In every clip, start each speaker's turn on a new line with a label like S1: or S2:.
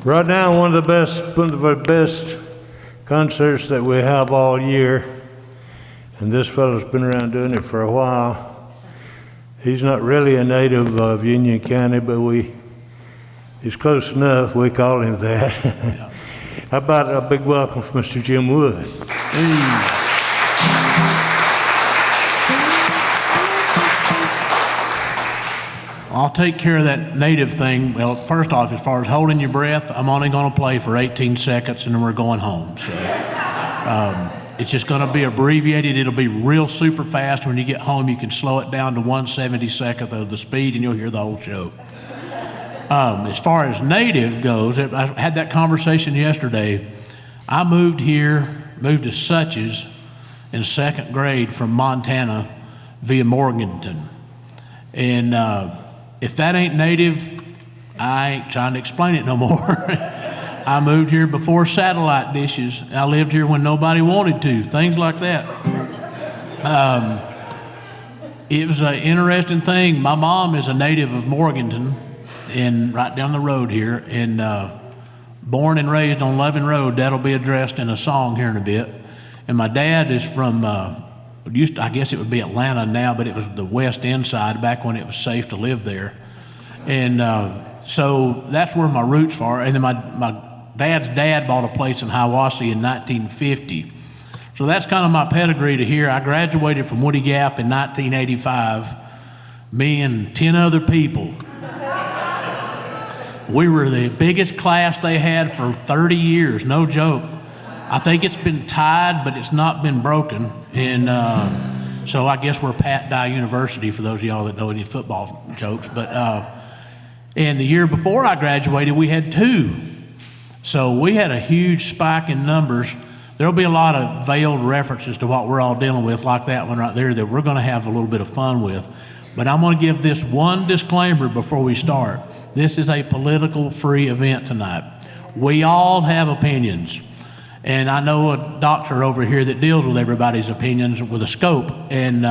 S1: Right now, one of our best concerts that we have all year, and this fellow's been around doing it for a while. He's not really a native of Union County, but he's close enough. We call him that. How about a big welcome from Mr. Jim Wood?
S2: Hey. I'll take care of that native thing. Well, first off, as far as holding your breath, I'm only going to play for 18 seconds and then we're going home. So it's just going to be abbreviated. It'll be real super fast. When you get home, you can slow it down to 1/72 of the speed and you'll hear the whole show. As far as native goes, I had that conversation yesterday. I moved to Suches in second grade from Montana via Morganton. And if that ain't native, I ain't trying to explain it no more. I moved here before satellite dishes. I lived here when nobody wanted to, things like that. It was an interesting thing. My mom is a native of Morganton, and right down the road here, and born and raised on Loving Road. That'll be addressed in a song here in a bit. And my dad is from, I guess it would be Atlanta now, but it was the West End side back when it was safe to live there. And so that's where my roots are. And then my dad's dad bought a place in Hiawassee in 1950. So that's kind of my pedigree to here. I graduated from Woody Gap in 1985, me and 10 other people. We were the biggest class they had for 30 years, no joke. I think it's been tied, but it's not been broken. And so I guess we're Pat Dye University for those of y'all that know any football jokes. But and the year before I graduated, we had 2. So we had a huge spike in numbers. There'll be a lot of veiled references to what we're all dealing with, like that one right there, that we're going to have a little bit of fun with. But I'm going to give this one disclaimer before we start. This is a political-free event tonight. We all have opinions. And I know a doctor over here that deals with everybody's opinions with a scope. And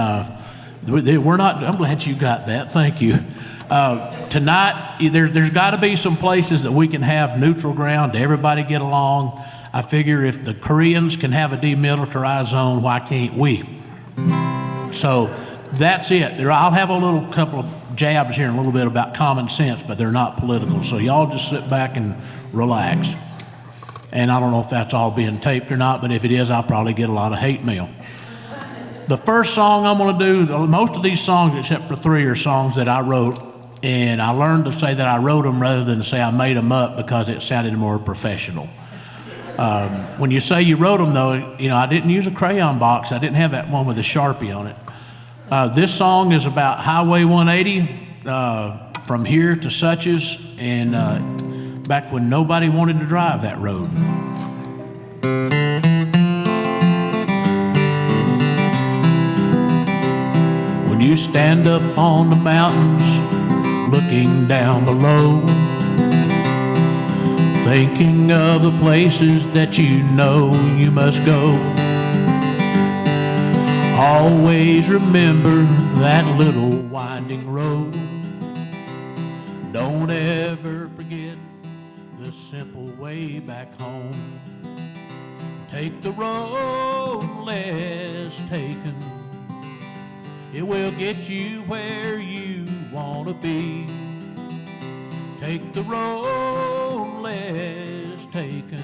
S2: we're not, I'm glad you got that, thank you. Tonight, there's got to be some places that we can have neutral ground to everybody get along. I figure if the Koreans can have a demilitarized zone, why can't we? So that's it. I'll have a couple of jabs here in a little bit about common sense, but they're not political. So y'all just sit back and relax. And I don't know if that's all being taped or not, but if it is, I'll probably get a lot of hate mail. The first song I'm going to do, most of these songs except for 3 are songs that I wrote, and I learned to say that I wrote them rather than say I made them up because it sounded more professional. When you say you wrote them, though, I didn't use a crayon box. I didn't have that one with a Sharpie on it. This song is about Highway 180 from here to Suches, and back when nobody wanted to drive that road. When you stand up on the mountains, looking down below, thinking of the places that you know you must go, always remember that little winding road. Don't ever forget the simple way back home. Take the road less taken. It will get you where you want to be. Take the road less taken.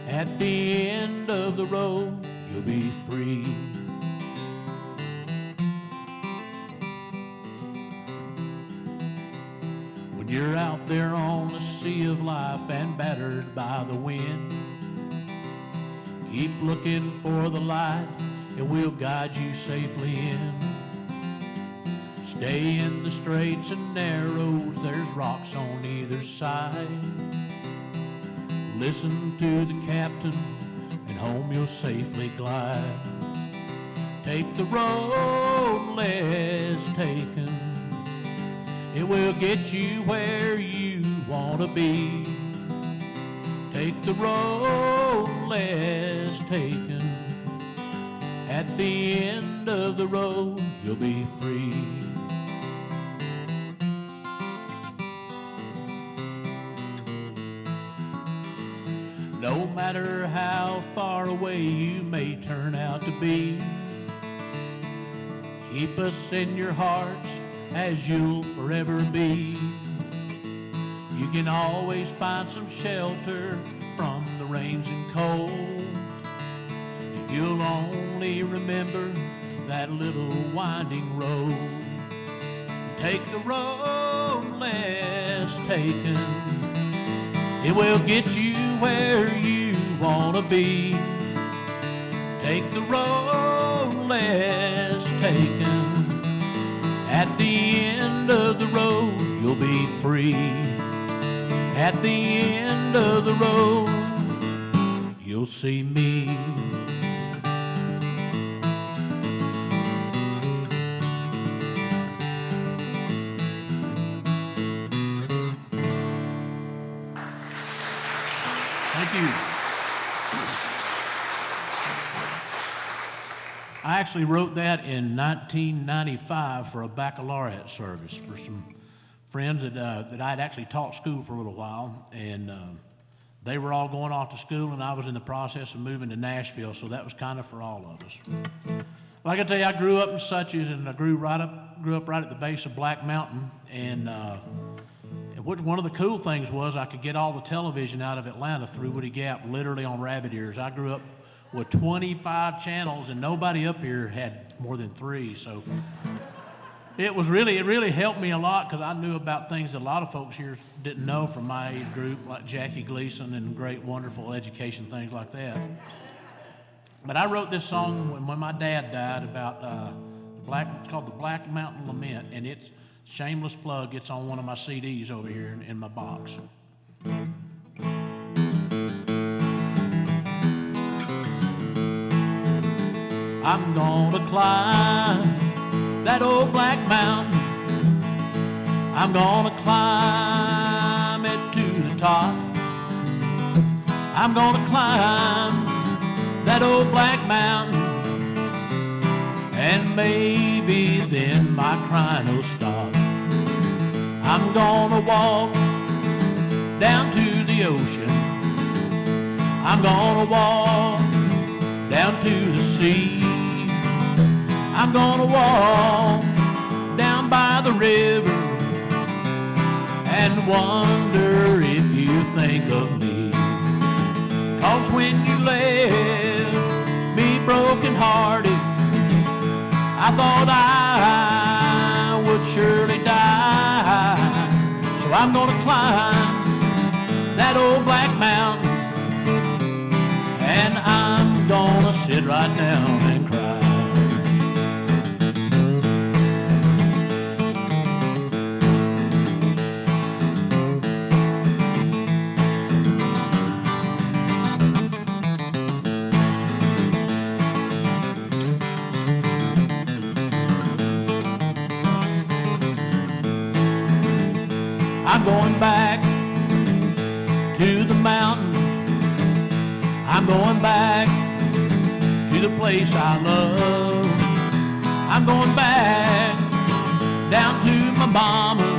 S2: At the end of the road, you'll be free. When you're out there on the sea of life and battered by the wind, keep looking for the light, and we'll guide you safely in. Stay in the straights and narrows, there's rocks on either side. Listen to the captain, and home you'll safely glide. Take the road less taken. It will get you where you want to be. Take the road less taken. At the end of the road, you'll be free. no matter how far away you may turn out to be. Keep us in your hearts as you'll forever be. You can always find some shelter from the rains and cold if you'll only remember that little winding road. Take the road less taken. It will get you where you want to be. Take the road less taken. At the end of the road, you'll be free. At the end of the road, you'll see me. Thank you. I actually wrote that in 1995 for a baccalaureate service for some friends that I'd actually taught school for a little while, and they were all going off to school, and I was in the process of moving to Nashville, so that was kind of for all of us. Like I tell you, I grew up in Suches, and I grew up right at the base of Black Mountain, and one of the cool things was I could get all the television out of Atlanta through Woody Gap, literally on rabbit ears. I grew up with 25 channels, and nobody up here had more than 3, so it really helped me a lot because I knew about things that a lot of folks here didn't know from my age group, like Jackie Gleason and great, wonderful education, things like that. But I wrote this song when my dad died about it's called the Black Mountain Lament, and it's shameless plug. It's on one of my CDs over here in my box. I'm gonna climb that old black mountain. I'm gonna climb it to the top. I'm gonna climb that old black mountain, and maybe then my crying will stop. I'm gonna walk down to the ocean. I'm gonna walk down to the sea. I'm gonna walk down by the river and wonder if you think of me. 'Cause when you left me broken hearted, I thought I would surely die. So I'm gonna climb that old black mountain, and I'm gonna sit right down and cry. I'm going back to the mountains. I'm going back to the place I love. I'm going back down to my mama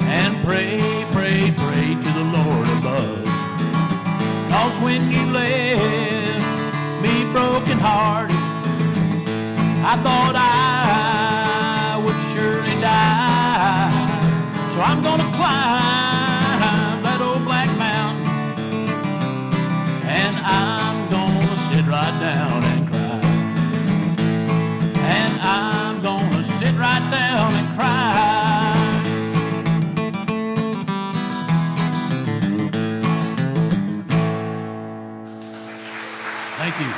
S2: and pray, pray, pray to the Lord above. 'Cause when you left me broken hearted, I thought I would surely die. So I'm gonna climb that old black mountain, and I'm gonna sit right down and cry. And I'm gonna sit right down and cry. Thank you.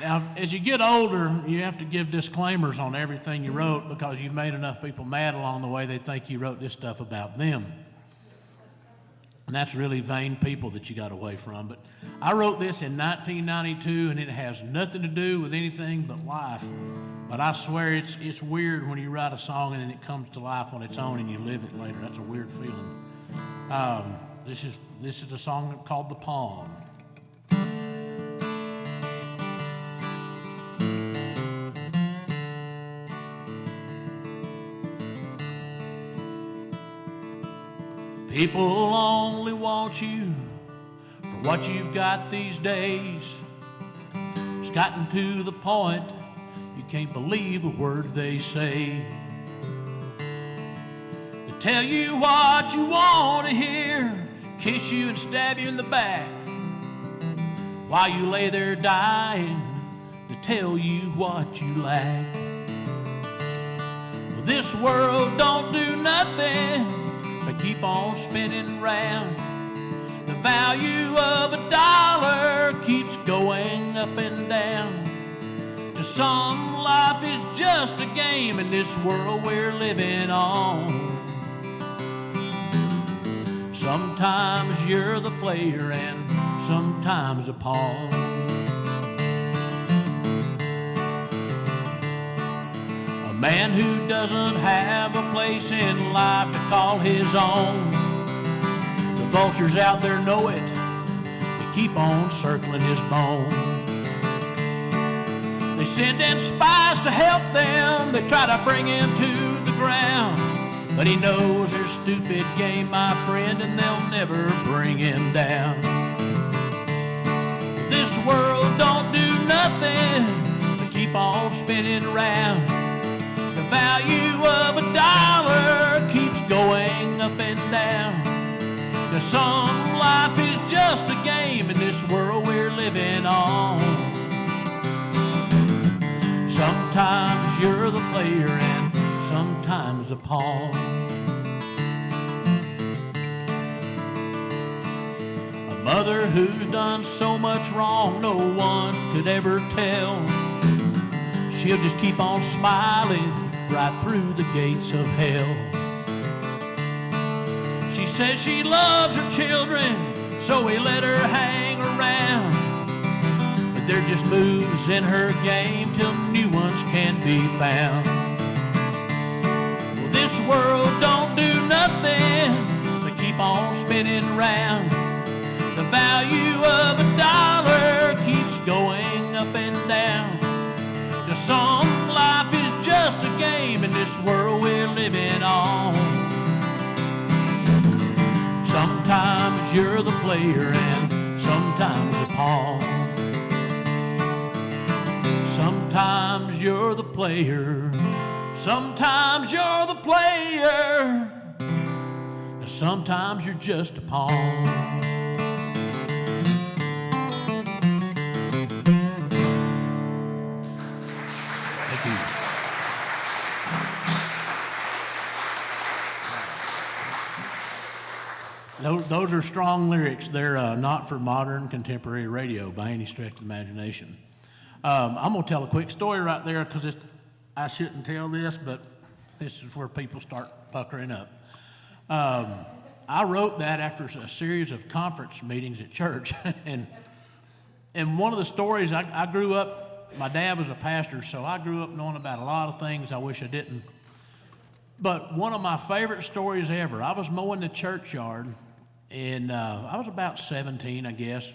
S2: Now, as you get older, you have to give disclaimers on everything you wrote because you've made enough people mad along the way, they think you wrote this stuff about them. And that's really vain people that you got away from. But I wrote this in 1992, and it has nothing to do with anything but life. But I swear it's weird when you write a song and then it comes to life on its own and you live it later. That's a weird feeling. This is a song called The Palm. People only want you for what you've got these days. It's gotten to the point you can't believe a word they say. They tell you what you want to hear, kiss you and stab you in the back. While you lay there dying, they tell you what you lack. Well, this world don't do nothing but keep on spinning round. The value of $1 keeps going up and down. To some, life is just a game in this world we're living on. Sometimes you're the player and sometimes a pawn. A man who doesn't have a place in life to call his own. The vultures out there know it, they keep on circling his bone. They send in spies to help them, they try to bring him to the ground. But he knows their stupid game, my friend, and they'll never bring him down. This world don't do nothing but keep on spinning round. The value of $1 keeps going up and down. To some, life is just a game in this world we're living on. Sometimes you're the player and sometimes a pawn. A mother who's done so much wrong no one could ever tell. She'll just keep on smiling right through the gates of hell. She says she loves her children, so we let her hang around. But they're just moves in her game till new ones can be found. Well, this world don't do nothing but keep on spinning round. The value of $1 keeps going up and down. To some, life is just a game in this world we're living on. Sometimes you're the player and sometimes a pawn. Sometimes you're the player, sometimes you're the player, and sometimes you're just a pawn. Those are strong lyrics. They're not for modern contemporary radio by any stretch of the imagination. I'm going to tell a quick story right there because I shouldn't tell this, but this is where people start puckering up. I wrote that after a series of conference meetings at church. and one of the stories, I grew up, my dad was a pastor, so I grew up knowing about a lot of things I wish I didn't. But one of my favorite stories ever, I was mowing the churchyard, and I was about 17, I guess,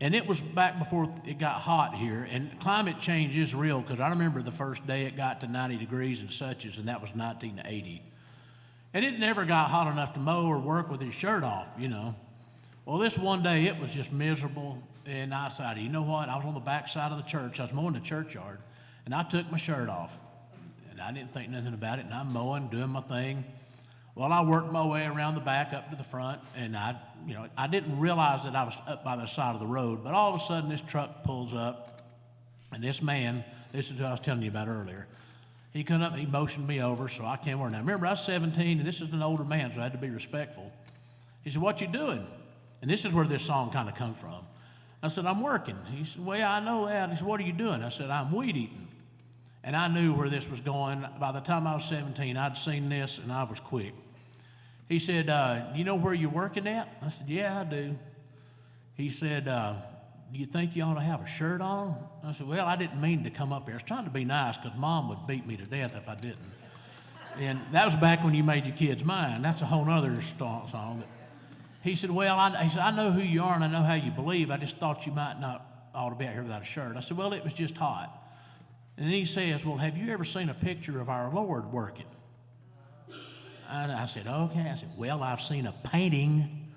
S2: and it was back before it got hot here, and climate change is real, because I remember the first day it got to 90 degrees and such, and that was 1980. And it never got hot enough to mow or work with his shirt off, you know. Well, this one day, it was just miserable, and I decided, you know what, I was on the back side of the church, I was mowing the churchyard, and I took my shirt off. And I didn't think nothing about it, and I'm mowing, doing my thing. Well, I worked my way around the back up to the front, and I didn't realize that I was up by the side of the road, but all of a sudden this truck pulls up, and this man, this is who I was telling you about earlier, he come up and he motioned me over, so I came over. Now, remember, I was 17, and this is an older man, so I had to be respectful. He said, "What you doing?" And this is where this song kind of come from. I said, "I'm working." He said, "Well, yeah, I know that." He said, "What are you doing?" I said, "I'm weed eating." And I knew where this was going. By the time I was 17, I'd seen this, and I was quick. He said, "Do you know where you're working at?" I said, "Yeah, I do." He said, "Do you think you ought to have a shirt on?" I said, "Well, I didn't mean to come up here. I was trying to be nice because Mom would beat me to death if I didn't." And that was back when you made your kids mine. That's a whole other song. But he said, "Well, I know who you are and I know how you believe. I just thought you might not ought to be out here without a shirt." I said, "Well, it was just hot." And then he says, "Well, have you ever seen a picture of our Lord working?" I said, okay. I said, well, I've seen a painting.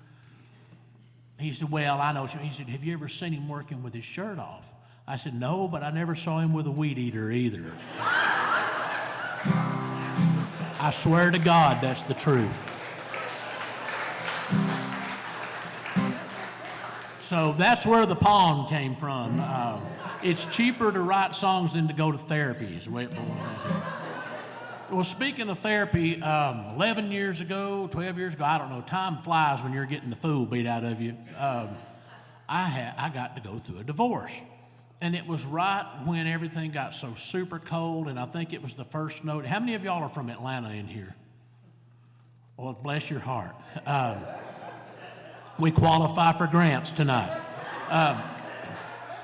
S2: He said, well, I know. He said, have you ever seen him working with his shirt off? I said, no, but I never saw him with a weed eater either. I swear to God, that's the truth. So that's where the pawn came from. It's cheaper to write songs than to go to therapy, is the way it boils down to. Well, speaking of therapy, 11 years ago, 12 years ago, I don't know, time flies when you're getting the fool beat out of you. I got to go through a divorce. And it was right when everything got so super cold, and I think it was the first note. How many of y'all are from Atlanta in here? Well, bless your heart. We qualify for grants tonight.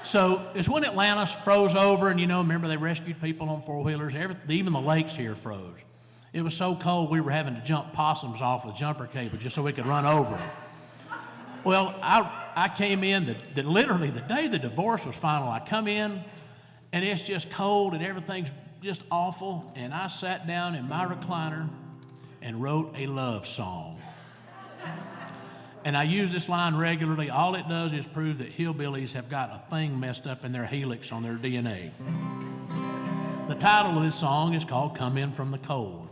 S2: So it's when Atlanta froze over, and remember they rescued people on four-wheelers. Even the lakes here froze. It was so cold we were having to jump possums off a jumper cable just so we could run over them. Well, I came in literally the day the divorce was final. I come in, and it's just cold, and everything's just awful. And I sat down in my recliner and wrote a love song. And I use this line regularly. All it does is prove that hillbillies have got a thing messed up in their helix on their DNA. The title of this song is called Come In From the Cold.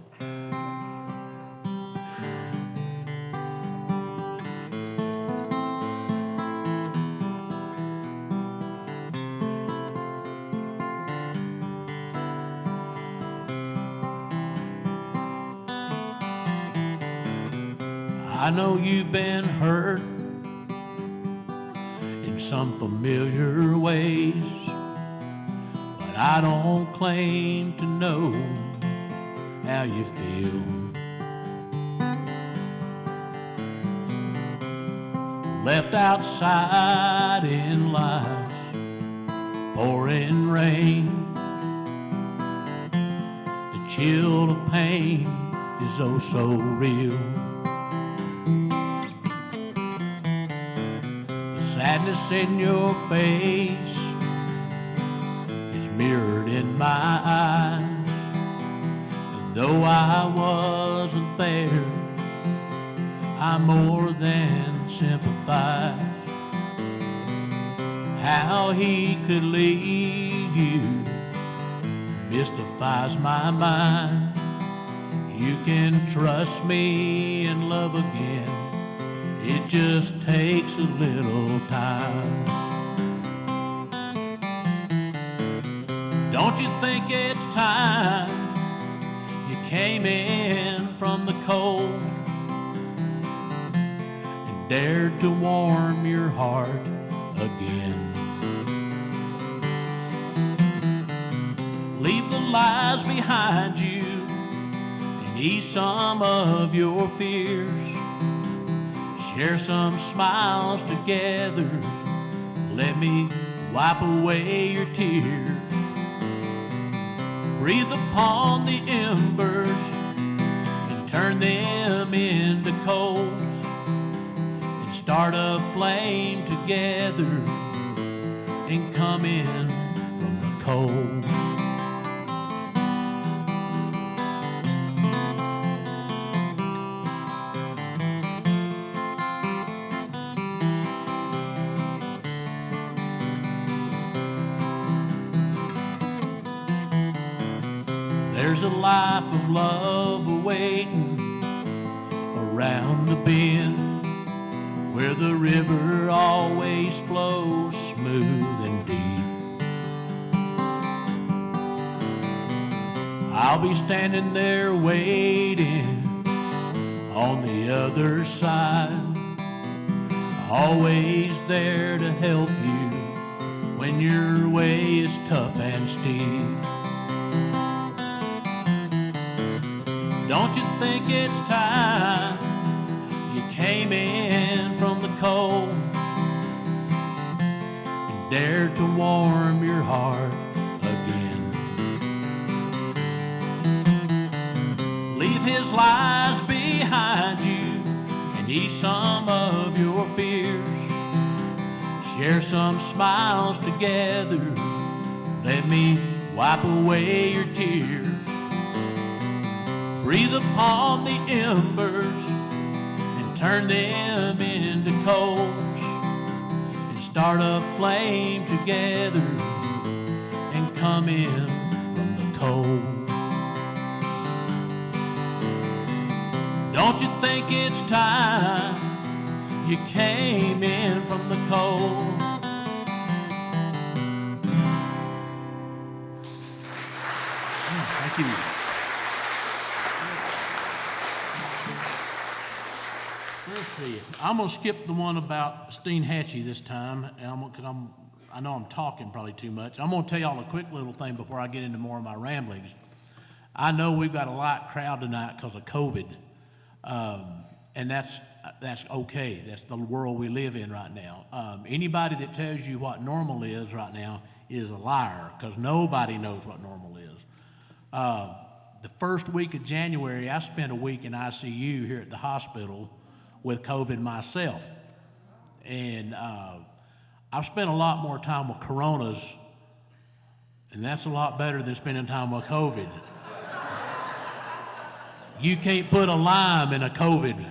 S2: I know you've been hurt in some familiar ways, but I don't claim to know how you feel. Left outside in life's pouring rain, the chill of pain is oh so real. Sadness in your face is mirrored in my eyes, and though I wasn't there, I more than sympathize. How he could leave you mystifies my mind. You can trust me and love again. It just takes a little time. Don't you think it's time you came in from the cold and dared to warm your heart again? Leave the lies behind you and ease some of your fears. Share some smiles together. Let me wipe away your tears. Breathe upon the embers and turn them into coals, and start a flame together and come in from the cold. There's a life of love awaiting around the bend, where the river always flows smooth and deep. I'll be standing there waiting on the other side, always there to help you when your way is tough and steep. Don't you think it's time you came in from the cold and dared to warm your heart again? Leave his lies behind you and ease some of your fears. Share some smiles together. Let me wipe away your tears. breathe upon the embers and turn them into coals, and start a flame together and come in from the cold. Don't you think it's time you came in from the cold? Thank you. Let's see. I'm gonna skip the one about Steinhatchee this time, and because I know I'm talking probably too much. I'm gonna tell y'all a quick little thing before I get into more of my ramblings. I know we've got a light crowd tonight because of COVID, and that's okay. That's the world we live in right now. Anybody that tells you what normal is right now is a liar, because nobody knows what normal is. The first week of January, I spent a week in ICU here at the hospital with COVID myself. And I've spent a lot more time with coronas, and that's a lot better than spending time with COVID. You can't put a lime in a COVID.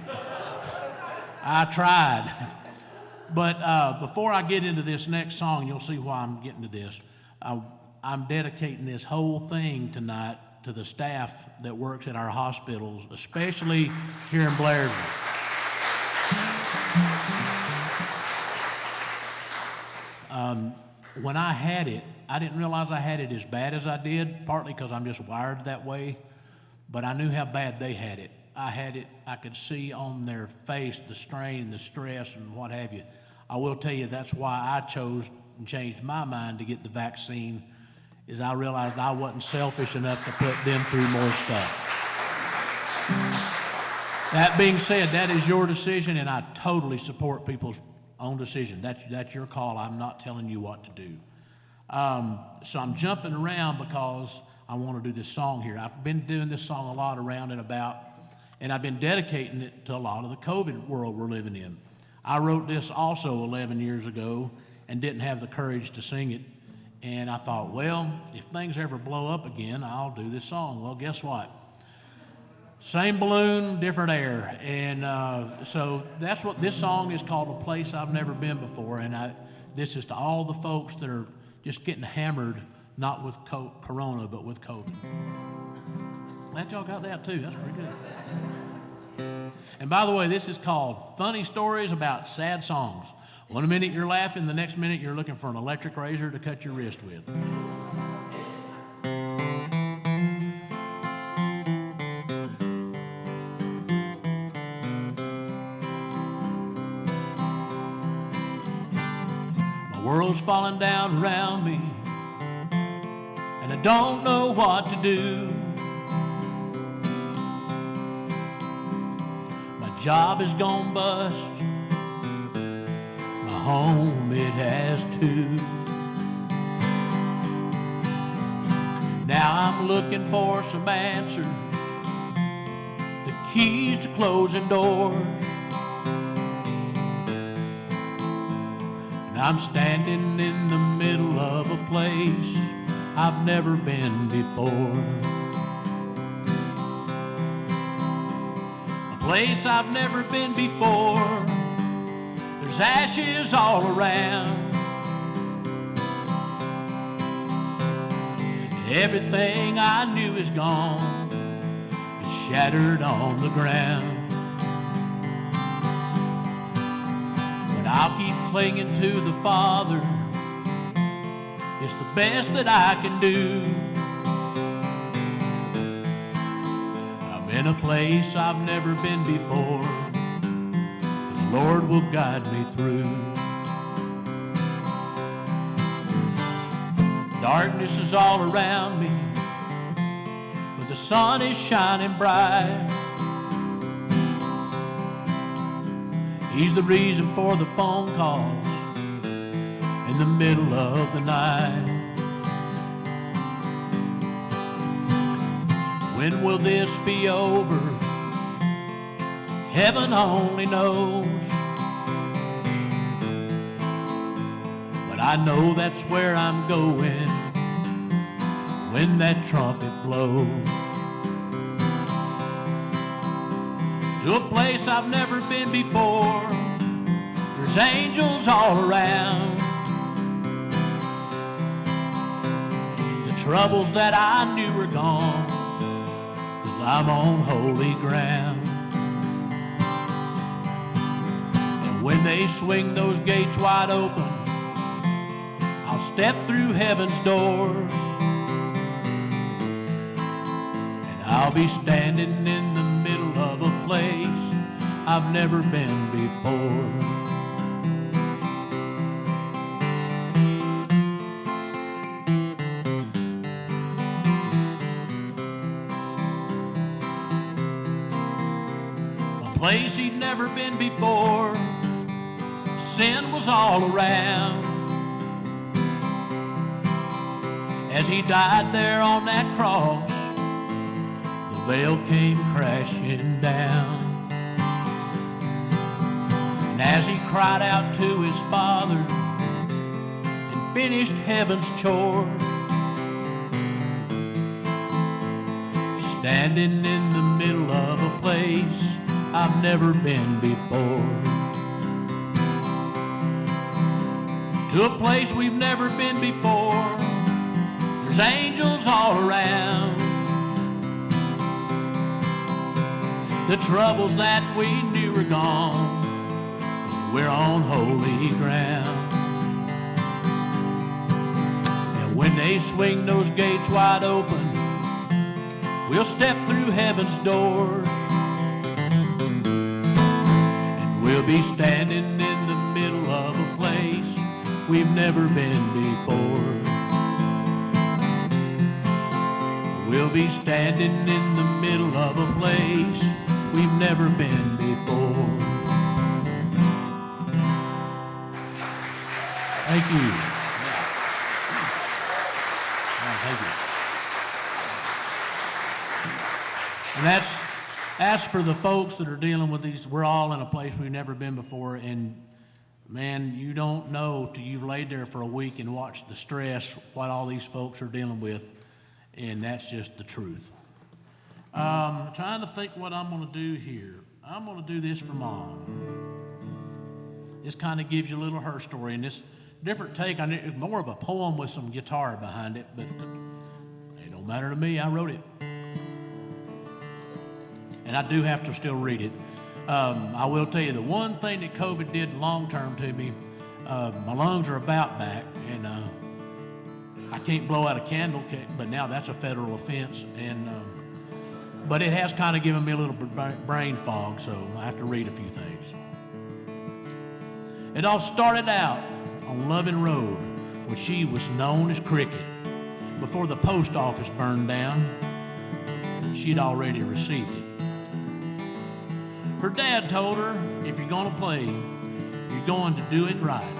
S2: I tried. But before I get into this next song, you'll see why I'm getting to this. I'm dedicating this whole thing tonight to the staff that works at our hospitals, especially here in Blairsville. When I had it, I didn't realize I had it as bad as I did, partly because I'm just wired that way, but I knew how bad they had it. I could see on their face the strain, the stress, and what have you. I will tell you that's why I chose and changed my mind to get the vaccine, is I realized I wasn't selfish enough to put them through more stuff. That being said, that is your decision, and I totally support people's own decision. That's your call. I'm not telling you what to do. So I'm jumping around because I want to do this song here. I've been doing this song a lot around and about, and I've been dedicating it to a lot of the COVID world we're living in. I wrote this also 11 years ago and didn't have the courage to sing it. And I thought, well, if things ever blow up again, I'll do this song. Well, guess what? Same balloon, different air. And so that's what this song is called, A Place I've Never Been Before. And this is to all the folks that are just getting hammered, not with Corona, but with COVID. Glad y'all got that too. That's pretty good. And by the way, this is called Funny Stories About Sad Songs. One minute you're laughing, the next minute you're looking for an electric razor to cut your wrist with. My world's falling down around me, and I don't know what to do. My job is gone bust, home it has too. Now I'm looking for some answers, the keys to closing doors. And I'm standing in the middle of a place I've never been before. A place I've never been before. There's ashes all around. Everything I knew is gone. It's shattered on the ground. But I'll keep clinging to the Father. It's the best that I can do. I'm in a place I've never been before. Lord will guide me through. Darkness is all around me, but the sun is shining bright. He's the reason for the phone calls in the middle of the night. When will this be over? Heaven only knows. But I know that's where I'm going when that trumpet blows. to a place I've never been before. There's angels all around. The troubles that I knew were gone, 'cause I'm on holy ground. And when they swing those gates wide open, I'll step through heaven's door, and I'll be standing in the middle of a place I've never been before. A place he'd never been before. Sin was all around. As he died there on that cross, the veil came crashing down. And as he cried out to his Father and finished heaven's chore, standing in the middle of a place I've never been before, to a place we've never been before. There's angels all around. The troubles that we knew were gone, we're on holy ground. And when they swing those gates wide open, we'll step through heaven's door, and we'll be standing in the middle of a place we've never been before. We'll be standing in the middle of a place we've never been before. Thank you. Thank you. And that's for the folks that are dealing with these. We're all in a place we've never been before, and man, you don't know till you've laid there for a week and watched the stress, what all these folks are dealing with. And that's just the truth. Trying to think what I'm going to do here. I'm going to do this for Mom. This kind of gives you a little her story, and this different take on it. It's more of a poem with some guitar behind it, but it don't matter to me. I wrote it, and I do have to still read it. I will tell you the one thing that COVID did long term to me. My lungs are about back, and I can't blow out a candle, but now that's a federal offense, and but it has kind of given me a little brain fog, so I have to read a few things. It all started out on Loving Road, when she was known as Cricket. Before the post office burned down, she'd already received it. Her dad told her, if you're going to play, you're going to do it right.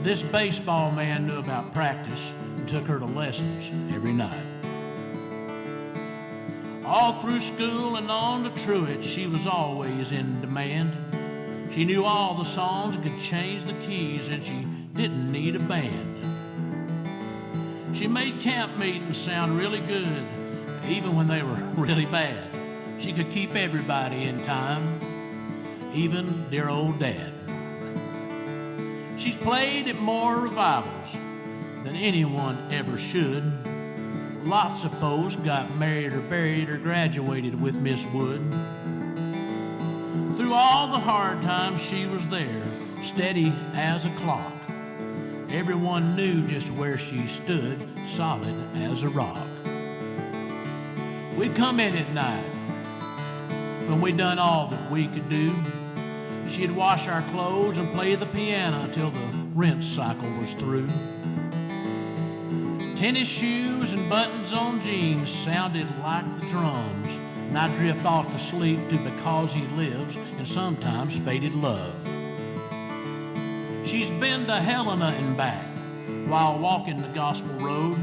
S2: This baseball man knew about practice and took her to lessons every night. All through school and on to Truett, she was always in demand. She knew all the songs and could change the keys, and she didn't need a band. She made camp meetings sound really good, even when they were really bad. She could keep everybody in time, even dear old Dad. She's played at more revivals than anyone ever should. Lots of folks got married or buried or graduated with Miss Wood. Through all the hard times she was there, steady as a clock. Everyone knew just where she stood, solid as a rock. We'd come in at night, when we'd done all that we could do. She'd wash our clothes and play the piano till the rinse cycle was through. Tennis shoes and buttons on jeans sounded like the drums, and I'd drift off to sleep to Because He Lives and sometimes Faded Love. She's been to Helena and back while walking the gospel road.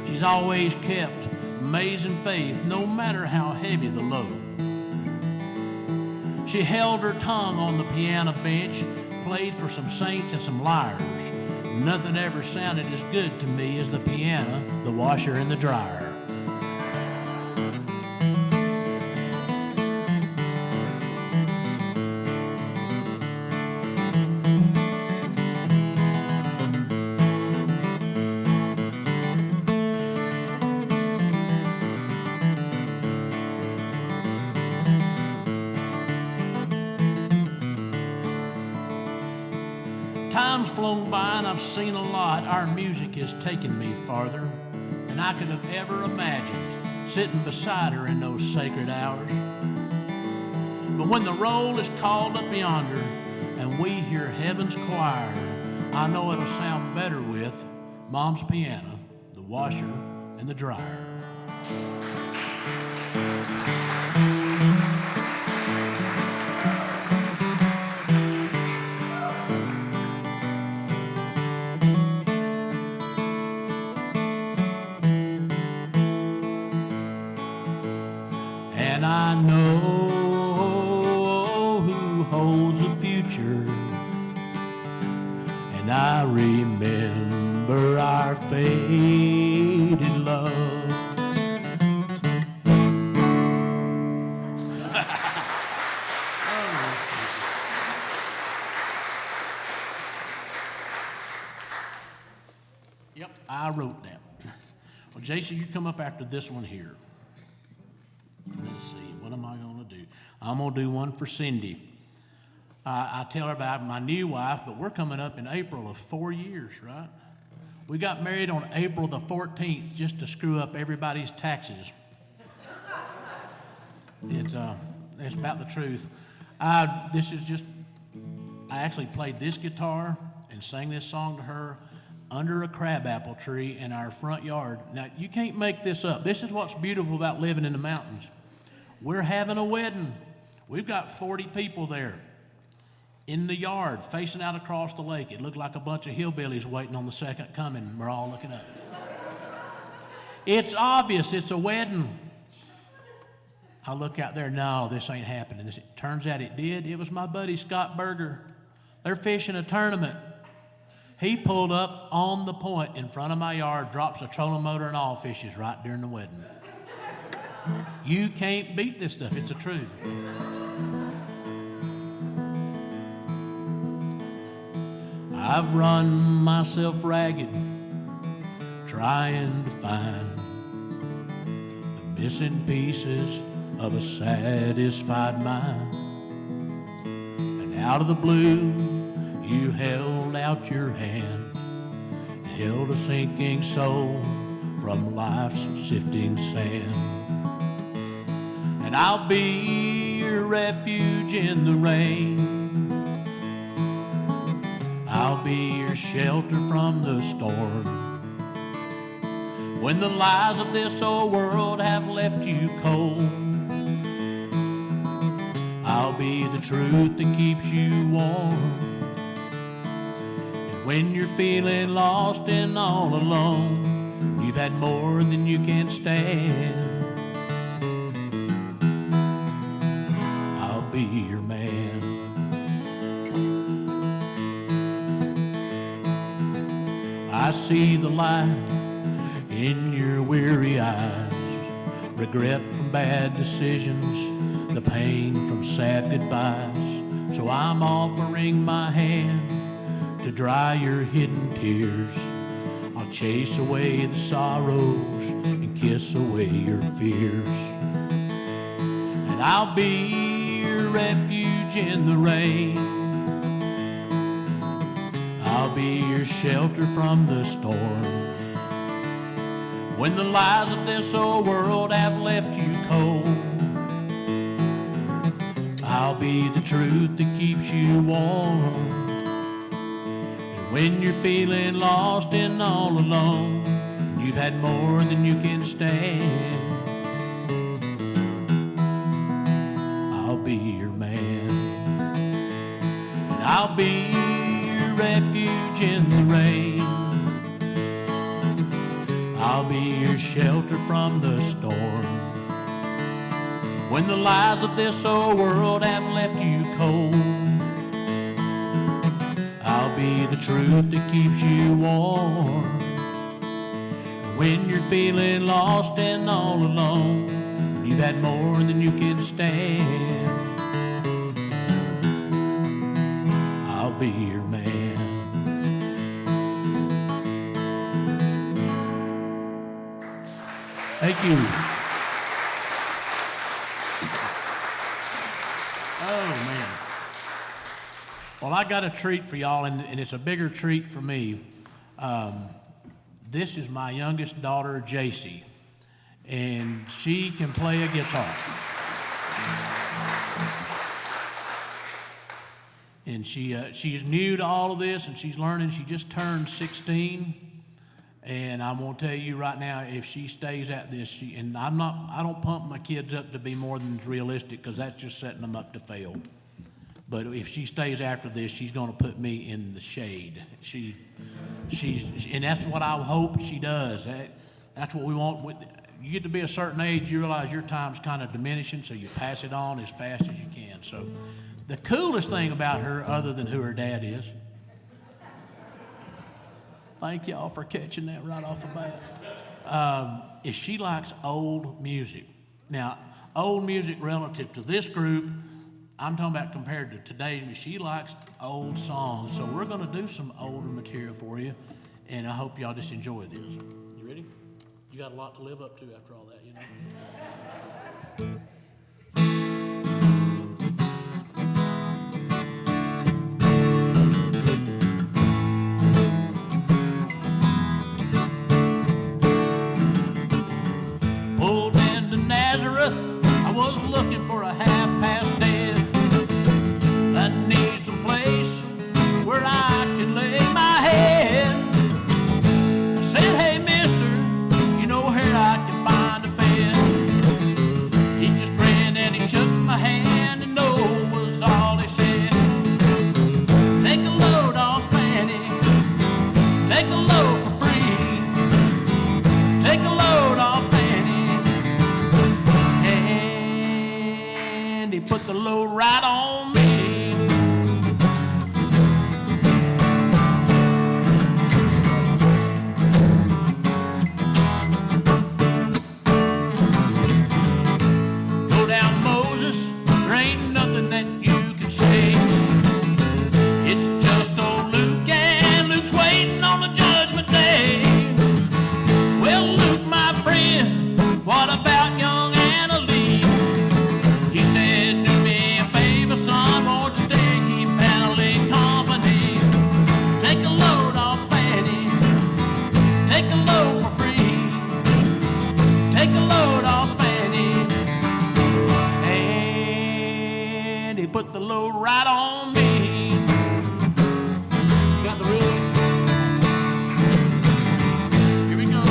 S2: She's always kept amazing faith no matter how heavy the load. She held her tongue on the piano bench, played for some saints and some liars. Nothing ever sounded as good to me as the piano, the washer, and the dryer. flown by and I've seen a lot. Our music has taken me farther than I could have ever imagined, sitting beside her in those sacred hours. But when the roll is called up yonder and we hear heaven's choir, I know it'll sound better with Mom's piano, the washer, and the dryer. And I know who holds the future, and I remember our faded love. Yep, I wrote that. Well, Jason, you come up after this one here. Let's see, what am I going to do? I'm going to do one for Cindy. I tell her about my new wife, but we're coming up in April of 4 years, right? We got married on April the 14th just to screw up everybody's taxes. It's about the truth. I actually played this guitar and sang this song to her under a crabapple tree in our front yard. Now, you can't make this up. This is what's beautiful about living in the mountains. We're having a wedding. We've got 40 people there in the yard facing out across the lake. It looked like a bunch of hillbillies waiting on the second coming. We're all looking up. It's obvious it's a wedding. I look out there, no, this ain't happening. It turns out it did. It was my buddy Scott Berger. They're fishing a tournament. He pulled up on the point in front of my yard, drops a trolling motor and all, fishes right during the wedding. You can't beat this stuff. It's the truth. I've run myself ragged trying to find the missing pieces of a satisfied mind. And out of the blue, you held out your hand, held a sinking soul from life's sifting sand. And I'll be your refuge in the rain. I'll be your shelter from the storm. When the lies of this old world have left you cold, I'll be the truth that keeps you warm. And when you're feeling lost and all alone, you've had more than you can stand, I'll be your man. I see the light in your weary eyes, regret from bad decisions, the pain from sad goodbyes. So I'm offering my hand to dry your hidden tears. I'll chase away the sorrows and kiss away your fears. And I'll be your refuge in the rain. I'll be your shelter from the storm. When the lies of this old world have left you cold, I'll be the truth that keeps you warm. And when you're feeling lost and all alone, you've had more than you can stand, I'll be your man. And I'll be your refuge in the rain. I'll be your shelter from the storm. When the lies of this old world have left you cold, I'll be the truth that keeps you warm. When you're feeling lost and all alone, you've had more than you can stand, I'll be your man. Thank you. Oh, man. Well, I got a treat for y'all, and it's a bigger treat for me. This is my youngest daughter, JC, and she can play a guitar. And she's new to all of this, and she's learning. She just turned 16, and I'm gonna tell you right now, if she stays at this, I don't pump my kids up to be more than realistic, because that's just setting them up to fail. But if she stays after this, she's going to put me in the shade. And that's what I hope she does. That's what we want. You get to be a certain age, you realize your time's kind of diminishing, so you pass it on as fast as you can. So the coolest thing about her, other than who her dad is, thank y'all for catching that right off the bat, is she likes old music. Now, old music relative to this group, I'm talking about compared to today. She likes old songs, so we're going to do some older material for you, and I hope y'all just enjoy this. You ready? You got a lot to live up to after all that, you know. Pulled into Nazareth, I was looking for a half-past 10. I need some place where I can lay my head. I said, hey, mister, you know where I can find a bed? He just grinned and he shook my hand, and no was all he said. Take a load off Fanny, take a load for free. Take a load off Fanny, and he put the load right on me. What about young Anna Lee? He said, do me a favor, son, won't you stay, keep Anna Lee company? Take a load off Fanny, take a load for free. Take a load off Fanny, and he put the load right on me. You got the rhythm? Here we go.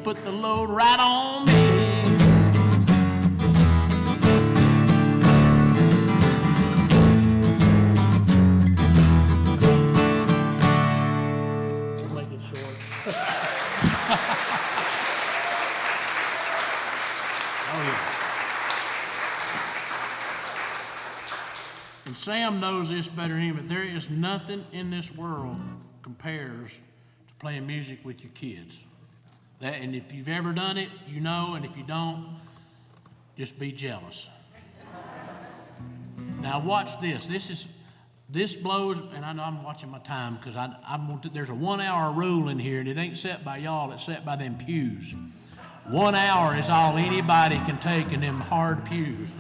S2: Put the load right on me. Make it short. Oh yeah. And Sam knows this better than him, but there is nothing in this world compares to playing music with your kids. And if you've ever done it, you know, and if you don't, just be jealous. Now watch this. This blows, and I know I'm watching my time because there's a 1 hour rule in here, and it ain't set by y'all, it's set by them pews. 1 hour is all anybody can take in them hard pews.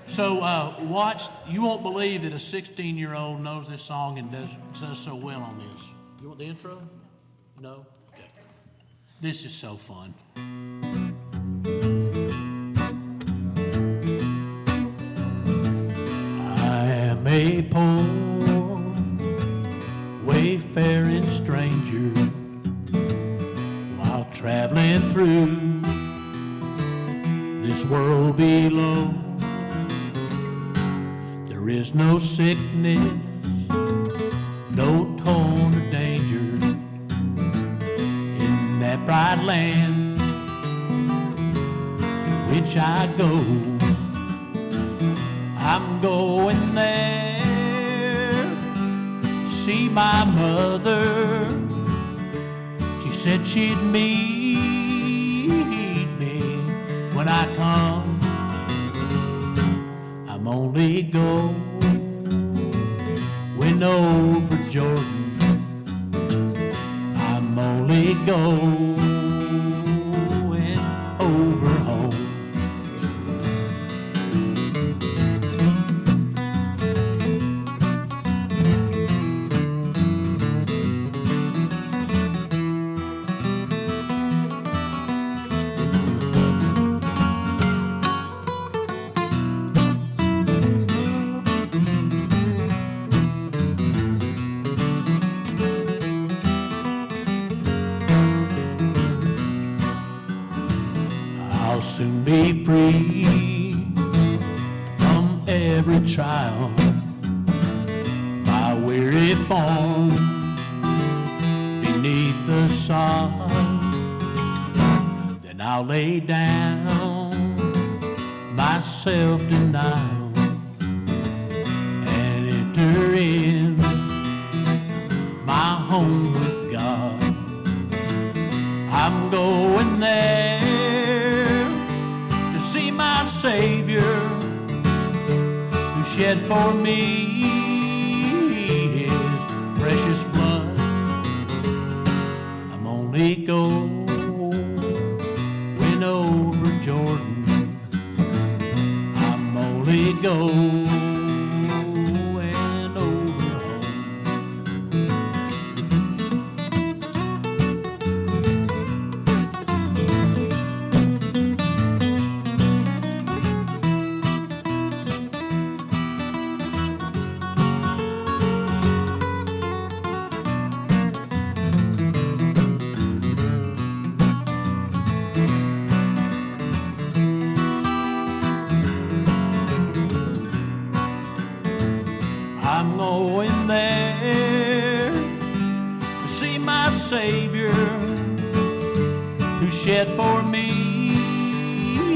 S2: So watch, you won't believe that a 16-year-old knows this song and does so well on this. You want the intro? No? Okay. This is so fun. I am a poor, stranger while traveling through this world below. There is no sickness, no toil or danger in that bright land to which I go. I'm going there to see my mother. She said she'd meet me when I come. I'm only going over Jordan. I'm only going over home. I'll soon be free from every trial, my weary form beneath the sun. Then I'll lay down my self-denial and enter in my home with God. I'm going there to see my Savior who shed for me his precious blood. I'm only going over Jordan. I'm only going over home. I'm going there to see my Savior who shed for me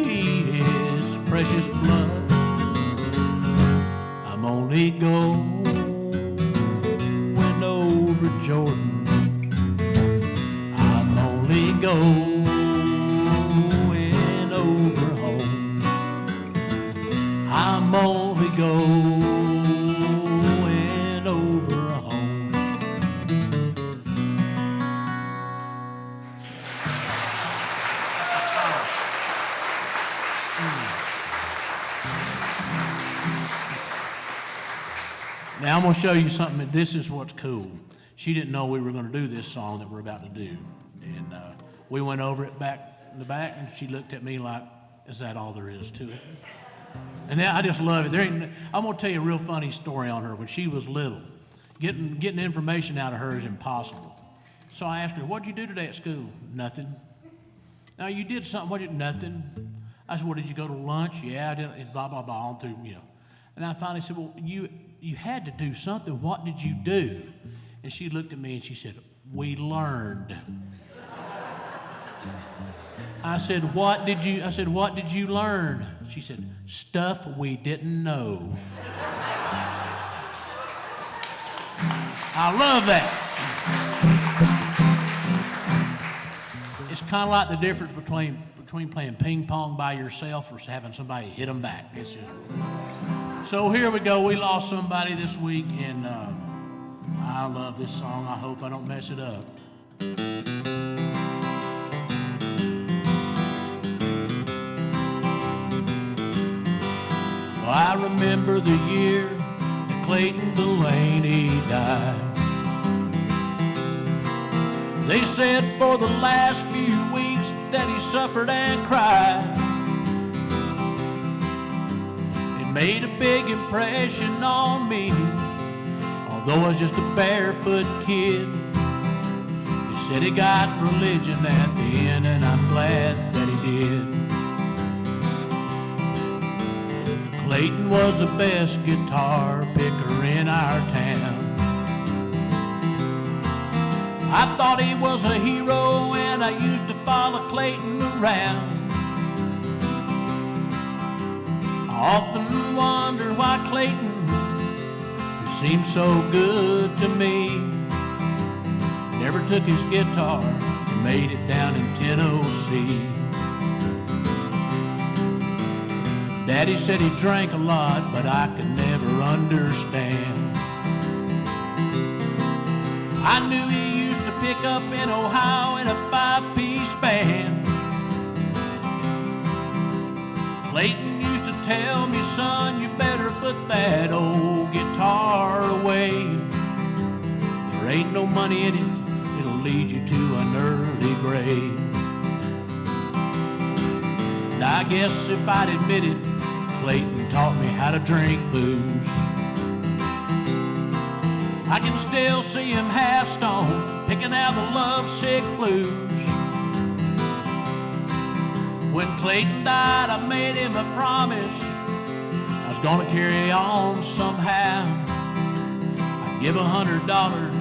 S2: his precious blood. I'm only going over Jordan. I'm only going over home. I'm only going over home. Now I'm going to show you something. This is what's cool. She didn't know we were going to do this song that we're about to do. And we went over it back in the back, and she looked at me like, is that all there is to it? And I just love it. I'm going to tell you a real funny story on her. When she was little, getting information out of her is impossible. So I asked her, what'd you do today at school? Nothing. Now, you did something. What did you? Nothing. I said, well, did you go to lunch? Yeah, I did. And blah, blah, blah, on through, you know. And I finally said, well, you had to do something. What did you do? And she looked at me and she said, we learned. I said, what did you learn? She said, stuff we didn't know. I love that. It's kind of like the difference between playing ping pong by yourself or having somebody hit them back. It's just... So here we go. We lost somebody this week, and I love this song. I hope I don't mess it up. Well, I remember the year that Clayton Delaney died. They said for the last few weeks that he suffered and cried. It made a big impression on me, although I was just a barefoot kid. Said he got religion at the end, and I'm glad that he did. Clayton was the best guitar picker in our town. I thought he was a hero, and I used to follow Clayton around. I often wondered why Clayton, who seemed so good to me, never took his guitar and made it down in Tennessee. Daddy said he drank a lot, but I could never understand. I knew he used to pick up in Ohio in a 5-piece band. Clayton used to tell me, son, you better put that old guitar away. There ain't no money in it, it'll lead you to an early grave. And I guess if I'd admit it, Clayton taught me how to drink booze. I can still see him half stoned, picking out the lovesick blues. When Clayton died, I made him a promise I was gonna carry on somehow. I'd give $100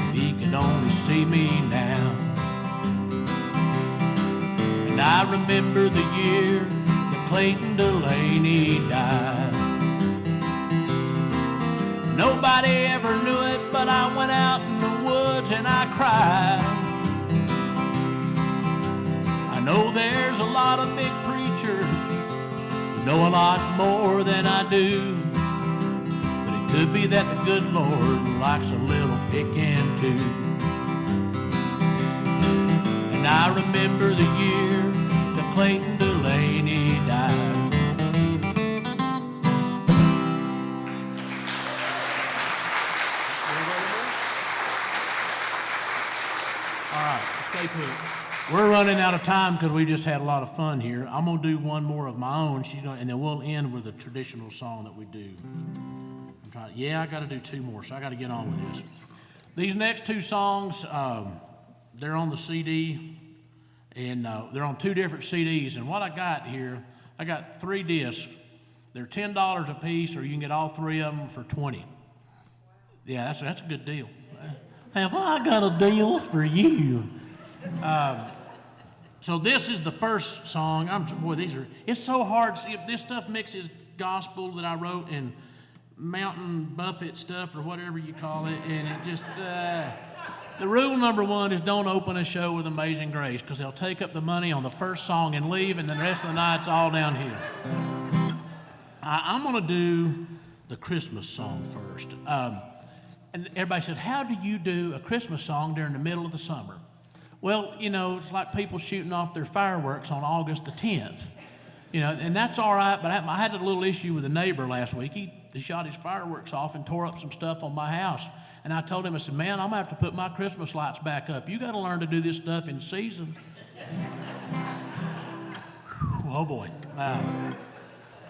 S2: if he could only see me now. And I remember the year that Clayton Delaney died. Nobody ever knew it, but I went out in the woods and I cried. I know there's a lot of big preachers who know a lot more than I do, but it could be that the good Lord likes a little picking too. And I remember the year that Clayton Delaney died. All right, stay put. We're running out of time because we just had a lot of fun here. I'm gonna do one more of my own. And then we'll end with a traditional song that we do. I got to do 2 more, so I got to get on with this. These next 2 songs, they're on the CD, and they're on 2 different CDs. And what I got here, I got 3 discs. They're $10 a piece, or you can get all 3 of them for $20. Yeah, that's a good deal. Have I got a deal for you? So this is the first song. It's so hard to see if this stuff mixes gospel that I wrote and Mountain Buffett stuff or whatever you call it, and it just, the rule number 1 is don't open a show with Amazing Grace, because they'll take up the money on the first song and leave, and then the rest of the night's all downhill. I'm gonna do the Christmas song first. And everybody said, how do you do a Christmas song during the middle of the summer? Well, it's like people shooting off their fireworks on August the 10th. And that's all right, but I had a little issue with a neighbor last week. He shot his fireworks off and tore up some stuff on my house. And I told him, I said, man, I'm gonna have to put my Christmas lights back up. You gotta learn to do this stuff in season. Oh boy.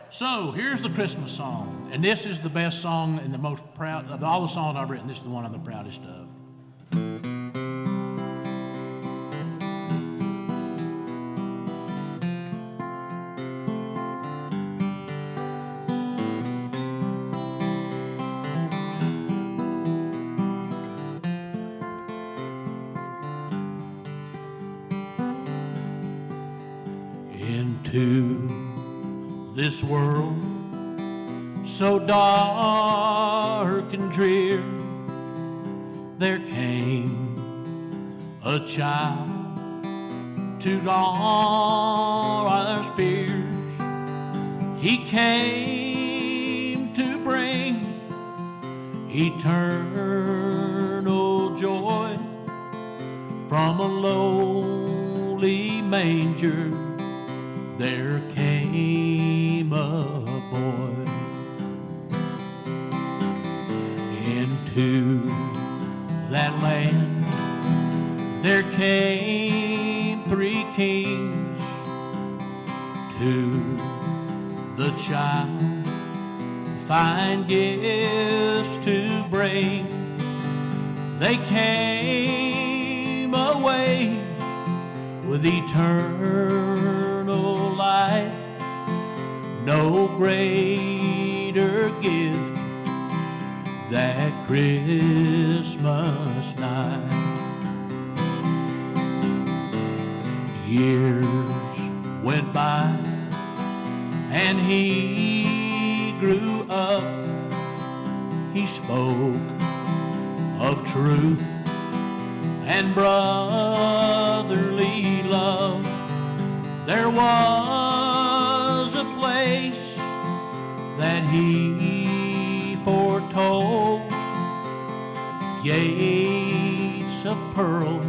S2: So here's the Christmas song. And this is the best song and the most proud, of all the songs I've written, this is the one I'm the proudest of. Into this world so dark and drear, there came a child to all our fears. He came to bring eternal joy from a lowly manger. There came a boy. Into that land there came 3 kings. To the child fine gifts to bring. They came away with eternal life. No greater gift that Christmas night. Years went by and he grew up. He spoke of truth and brotherly love. There was a place that he foretold, gates of pearl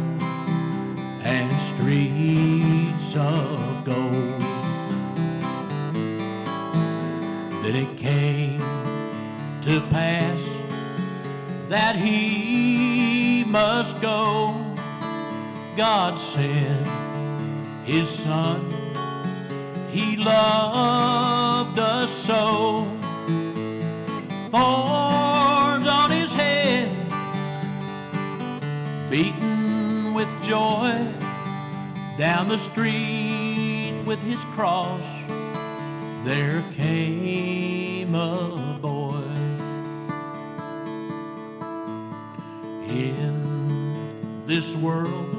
S2: and streets of gold. Then it came to pass that he must go. God sent his Son, he loved us so. Thorns on his head, beaten with joy, down the street with his cross there came a boy. In this world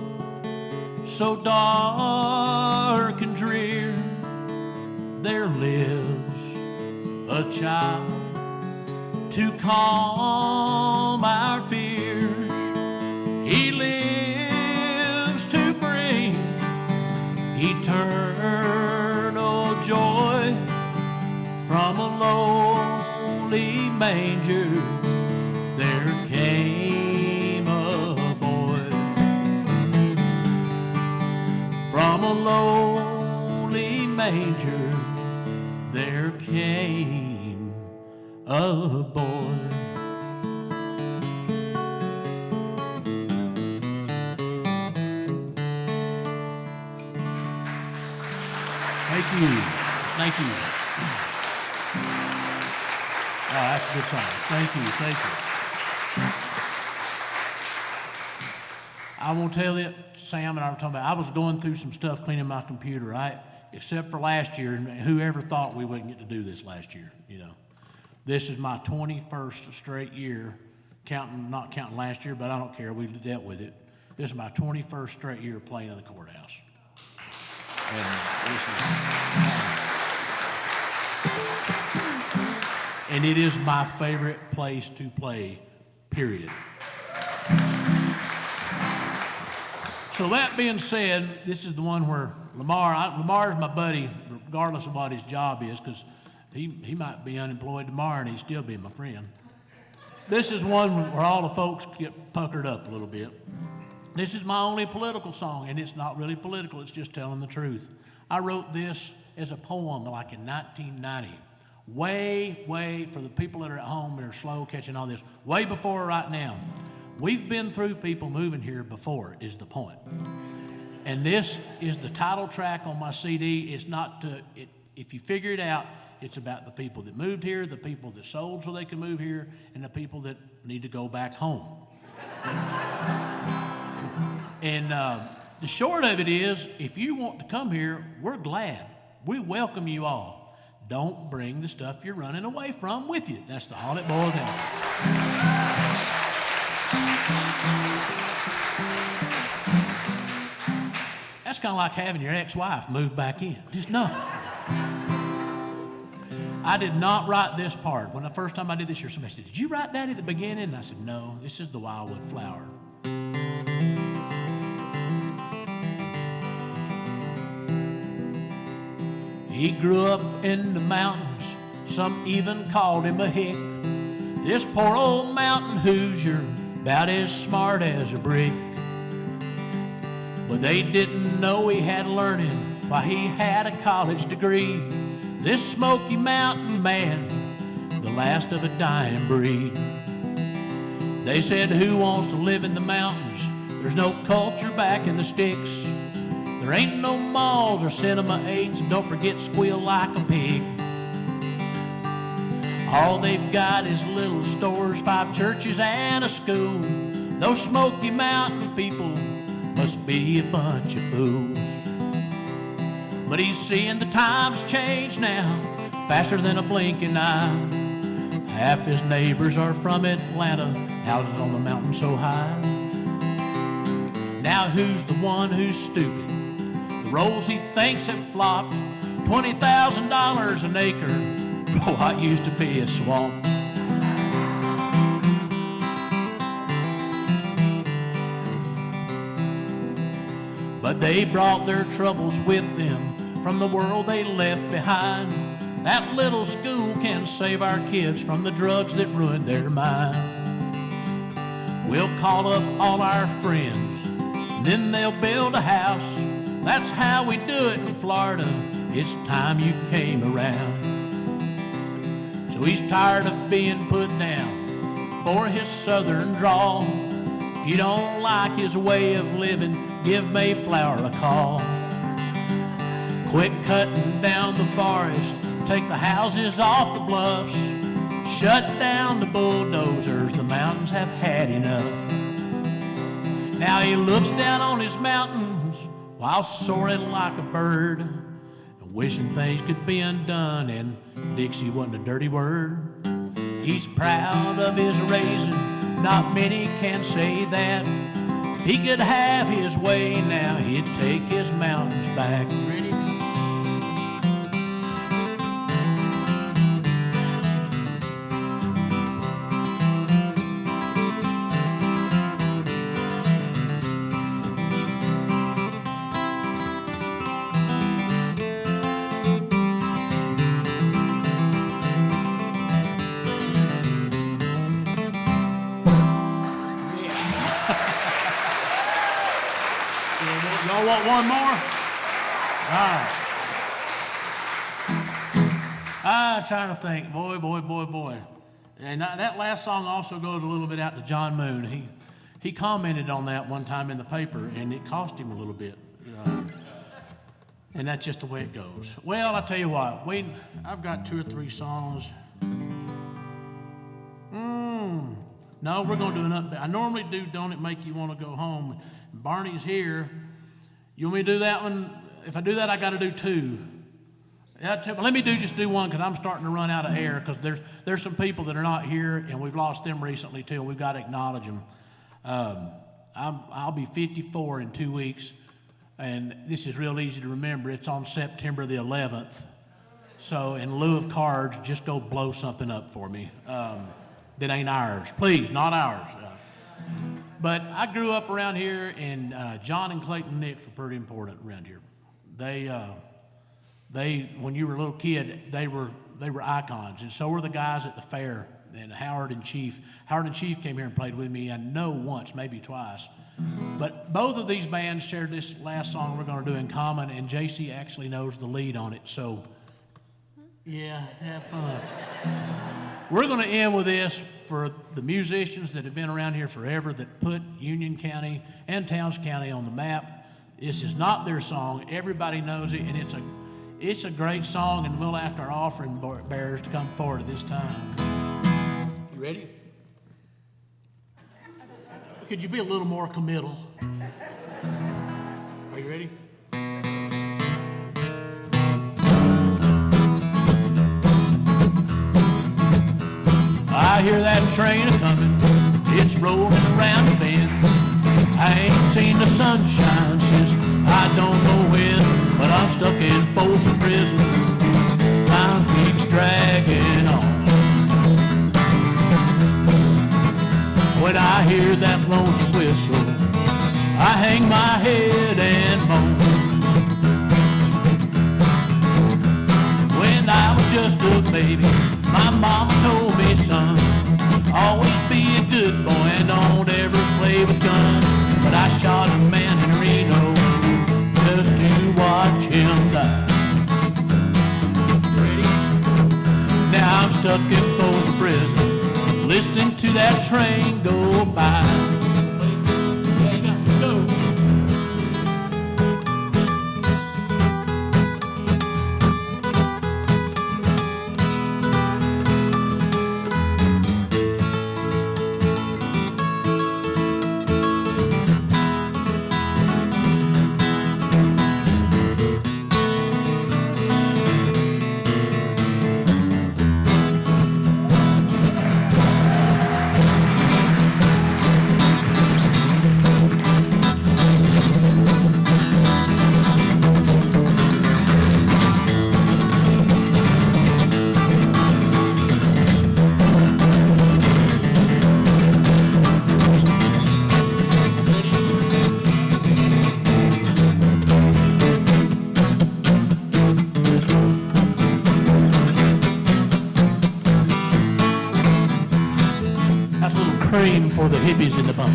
S2: so dark and drear, there lives a child to calm our fears. He lives to bring eternal joy. From a lowly manger there came a boy. From a lowly manger there came a boy. Thank you. Thank you. Oh, that's a good song. Thank you. Thank you. I won't tell you, Sam and I were talking about, I was going through some stuff cleaning my computer, right? Except for last year, and whoever thought we wouldn't get to do this last year, you know. This is my 21st straight year, not counting last year, but I don't care, we dealt with it. This is my 21st straight year playing in the courthouse. And it is my favorite place to play, period. So that being said, this is the one where Lamar's my buddy, regardless of what his job is, because he might be unemployed tomorrow and he'd still be my friend. This is one where all the folks get puckered up a little bit. This is my only political song, and it's not really political, it's just telling the truth. I wrote this as a poem like in 1990. Way, for the people that are at home that are slow catching all this, way before right now. We've been through people moving here before, is the point. And this is the title track on my CD. It's not if you figure it out, it's about the people that moved here, the people that sold so they can move here, and the people that need to go back home. And the short of it is, if you want to come here, we're glad. We welcome you all. Don't bring the stuff you're running away from with you. That's all it boils down to. That's kind of like having your ex-wife move back in. Just no. I did not write this part. When the first time I did this year, somebody said, "Did you write that at the beginning?" And I said, "No, this is the Wildwood Flower." He grew up in the mountains, some even called him a hick. This poor old mountain Hoosier, about as smart as a brick. But they didn't know he had learning while he had a college degree. This Smoky Mountain man, the last of a dying breed. They said, who wants to live in the mountains? There's no culture back in the sticks. There ain't no malls or cinema eights, and don't forget squeal like a pig. All they've got is little stores, 5 churches and a school. Those Smoky Mountain people must be a bunch of fools. But he's seeing the times change now, faster than a blinking eye. Half his neighbors are from Atlanta, houses on the mountain so high. Now who's the one who's stupid? The roles he thinks have flopped. $20,000 an acre for what used to be a swamp. But they brought their troubles with them from the world they left behind. That little school can save our kids from the drugs that ruined their mind. We'll call up all our friends, then they'll build a house. That's how we do it in Florida. It's time you came around. So he's tired of being put down for his southern drawl. If you don't like his way of living, give Mayflower a call. Quit cutting down the forest, take the houses off the bluffs, shut down the bulldozers, the mountains have had enough. Now he looks down on his mountains while soaring like a bird, and wishing things could be undone and Dixie wasn't a dirty word. He's proud of his raising, not many can say that. If he could have his way now, he'd take his mountains back. Ready? Y'all want one more? All right. I'm trying to think. Boy. And that last song also goes a little bit out to John Moon. He commented on that one time in the paper, and it cost him a little bit. And that's just the way it goes. Well, I tell you what, I've got 2 or 3 songs. No, we're going to do an update. I normally do Don't It Make You Want to Go Home. Barney's here. You want me to do that one? If I do that, I got to do 2. Let me just do one, because I'm starting to run out of air, because there's some people that are not here, and we've lost them recently too, and we've got to acknowledge them. I'll be 54 in 2 weeks, and this is real easy to remember. It's on September the 11th. So in lieu of cards, just go blow something up for me. That ain't ours. Please, not ours. But I grew up around here, and John and Clayton Nix were pretty important around here. They, when you were a little kid, they were icons, and so were the guys at the fair. And Howard and Chief came here and played with me. I know once, maybe twice. But both of these bands shared this last song we're going to do in common, and JC actually knows the lead on it. So, yeah, have fun. We're going to end with this for the musicians that have been around here forever, that put Union County and Towns County on the map. This is not their song. Everybody knows it, and it's a great song, and we'll ask our offering bearers to come forward at this time. You ready? Could you be a little more committal? Are you ready? I hear that train a-comin', it's rolling around the bend. I ain't seen the sunshine since I don't know when, but I'm stuck in Folsom Prison, time keeps dragging on. When I hear that lonesome whistle, I hang my head and moan. When I was just a baby, my mama told me, son, always be a good boy and don't ever play with guns. But I shot a man in Reno just to watch him die. Ready? Now I'm stuck in Folsom Prison, listening to that train go by. Yeah, you got to go. cream for the hippies in the bunk.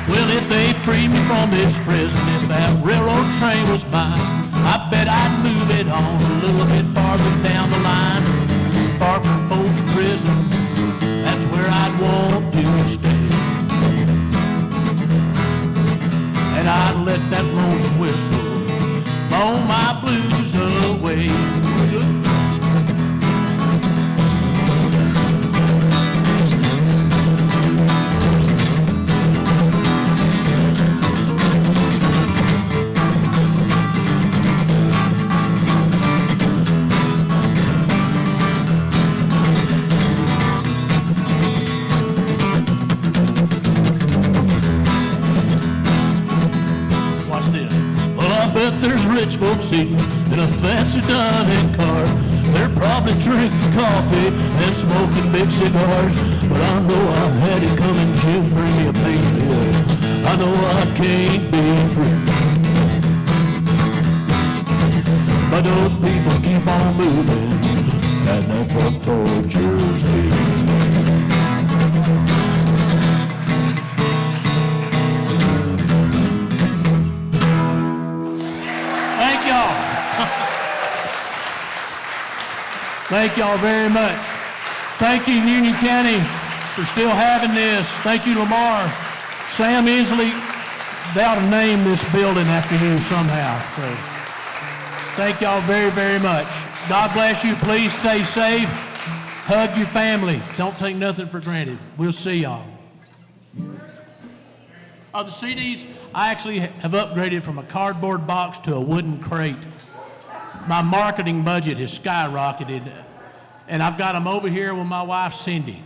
S2: Well, if they free me from this prison, if that railroad train was mine, I bet I'd move it on a little bit farther down the line. Far from folks' prison, that's where I'd want to stay. And I'd let that lonesome whistle blow my blues away. But there's rich folks eating in a fancy dining car. They're probably drinking coffee and smoking big cigars. But I know I've had it coming, Jim, bring me a pain pill. I know I can't be free. But those people keep on moving, and that's what tortures me. Thank y'all very much. Thank you, Union County, for still having this. Thank you, Lamar. Sam Inslee, they ought to name this building after you somehow. So, thank y'all very, very much. God bless you. Please stay safe. Hug your family. Don't take nothing for granted. We'll see y'all. Oh, the CDs, I actually have upgraded from a cardboard box to a wooden crate. My marketing budget has skyrocketed, and I've got them over here with my wife, Cindy.